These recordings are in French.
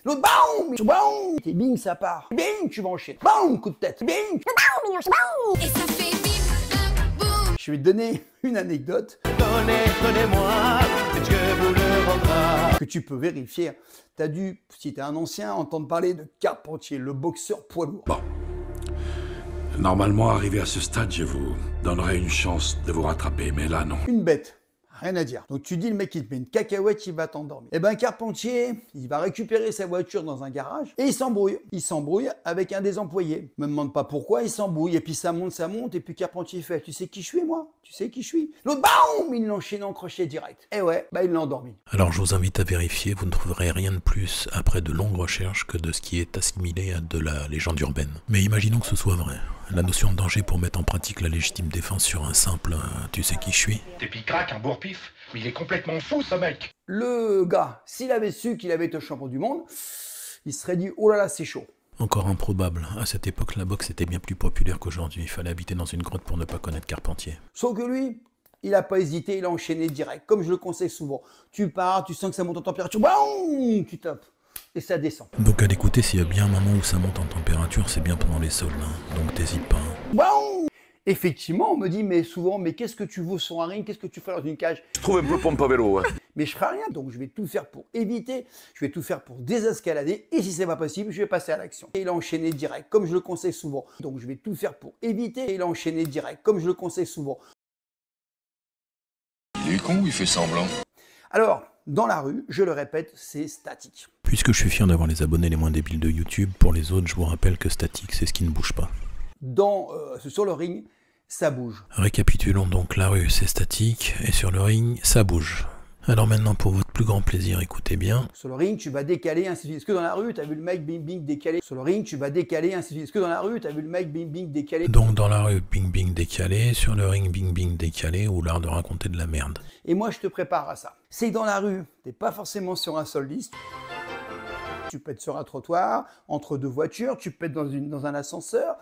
L'autre, BAM! BAM! Et bing, ça part. Bing, tu vas enchaîner. BAM! Coup de tête. Bing! BAM! Et ça fait bim, boum. Je vais te donner une anecdote Donnez-moi, Dieu vous le rendra. que tu peux vérifier. T'as dû, si t'es un ancien, entendre parler de Carpentier, le boxeur poids lourd. Bon. Normalement, arrivé à ce stade, je vous donnerais une chance de vous rattraper, mais là, non. Une bête. Rien à dire. Donc tu dis le mec il te met une cacahuète, il va t'endormir. Et ben Carpentier, il va récupérer sa voiture dans un garage et il s'embrouille. Il s'embrouille avec un des employés. Me demande pas pourquoi, il s'embrouille. Et puis ça monte, et puis Carpentier fait, tu sais qui je suis moi? Tu sais qui je suis? L'autre, BAM! Il l'enchaîne en crochet direct. Et ouais, bah il l'a endormi. Alors je vous invite à vérifier, vous ne trouverez rien de plus après de longues recherches que de ce qui est assimilé à de la légende urbaine. Mais imaginons que ce soit vrai. La notion de danger pour mettre en pratique la légitime défense sur un simple « tu sais qui je suis ». Et puis il craque un bourre-pif, mais il est complètement fou ce mec. Le gars, s'il avait su qu'il avait été champion du monde, il se serait dit, oh là là, c'est chaud. Encore improbable, à cette époque la boxe était bien plus populaire qu'aujourd'hui, il fallait habiter dans une grotte pour ne pas connaître Carpentier. Sauf que lui, il n'a pas hésité, il a enchaîné direct, comme je le conseille souvent. Tu pars, tu sens que ça monte en température, BAM! Tu tapes. Et ça descend. Donc à l'écouter, s'il y a bien un moment où ça monte en température, c'est bien pendant les soldes, hein. Donc t'hésites pas. Hein. BAM! Effectivement, on me dit, mais souvent, mais qu'est-ce que tu vaux sur un ring? Qu'est-ce que tu fais dans une cage? Je trouve un peu pompe à vélo, hein. Mais je ferai rien, donc je vais tout faire pour éviter, je vais tout faire pour désescalader, et si c'est pas possible, je vais passer à l'action. Et il a enchaîné direct, comme je le conseille souvent. Donc je vais tout faire pour éviter, et il a enchaîné direct, comme je le conseille souvent. Il est con ou il fait semblant? Alors, dans la rue, je le répète, c'est statique. Puisque je suis fier d'avoir les abonnés les moins débiles de YouTube, pour les autres, je vous rappelle que statique, c'est ce qui ne bouge pas. Sur le ring, ça bouge. Récapitulons donc, la rue c'est statique, et sur le ring, ça bouge. Alors maintenant, pour votre plus grand plaisir, écoutez bien. Sur le ring, tu vas décaler, ainsi de suite. Est-ce que dans la rue, tu as vu le mec bing bing décalé? Sur le ring, tu vas décaler, ainsi de suite. Est-ce que dans la rue, tu as vu le mec bing bing décalé? Donc dans la rue, bing bing décalé, sur le ring, bing bing décalé, ou l'art de raconter de la merde. Et moi, je te prépare à ça. C'est que dans la rue, t'es pas forcément sur un sol lisse. Tu peux être sur un trottoir, entre deux voitures, tu peux être dans un ascenseur.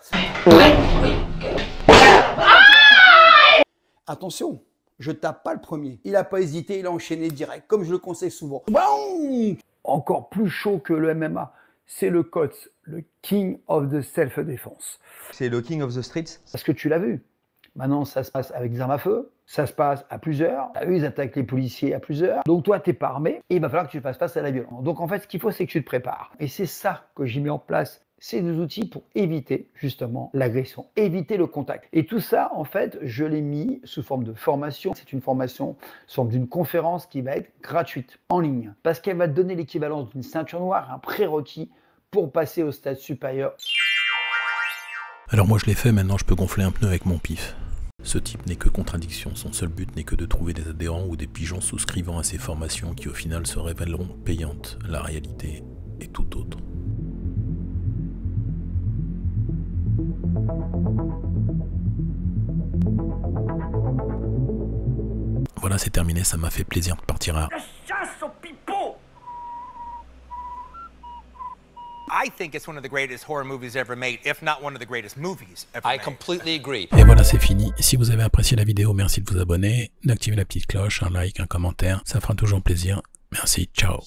Attention, je tape pas le premier. Il a pas hésité, il a enchaîné direct, comme je le conseille souvent. BAM! Encore plus chaud que le MMA, c'est le COTS, le King of the Self-Defense. C'est le King of the Streets. Parce que tu l'as vu. Maintenant, ça se passe avec des armes à feu, ça se passe à plusieurs. T'as vu, ils attaquent les policiers à plusieurs. Donc toi, t'es pas armé et il va falloir que tu fasses face à la violence. Donc en fait, ce qu'il faut, c'est que tu te prépares. Et c'est ça que j'ai mis en place, ces deux outils pour éviter justement l'agression, éviter le contact. Et tout ça, en fait, je l'ai mis sous forme de formation. C'est une formation sous forme d'une conférence qui va être gratuite, en ligne. Parce qu'elle va te donner l'équivalence d'une ceinture noire, un prérequis pour passer au stade supérieur. Alors moi je l'ai fait, maintenant je peux gonfler un pneu avec mon pif. Ce type n'est que contradiction, son seul but n'est que de trouver des adhérents ou des pigeons souscrivant à ces formations qui au final se révéleront payantes. La réalité est tout autre. Voilà, c'est terminé, ça m'a fait plaisir de partir à... I think it's one of the greatest horror movies ever made, if not one of the greatest movies ever made. I completely agree. Et voilà, c'est fini. Si vous avez apprécié la vidéo, merci de vous abonner, d'activer la petite cloche, un like, un commentaire, ça fera toujours plaisir. Merci, ciao.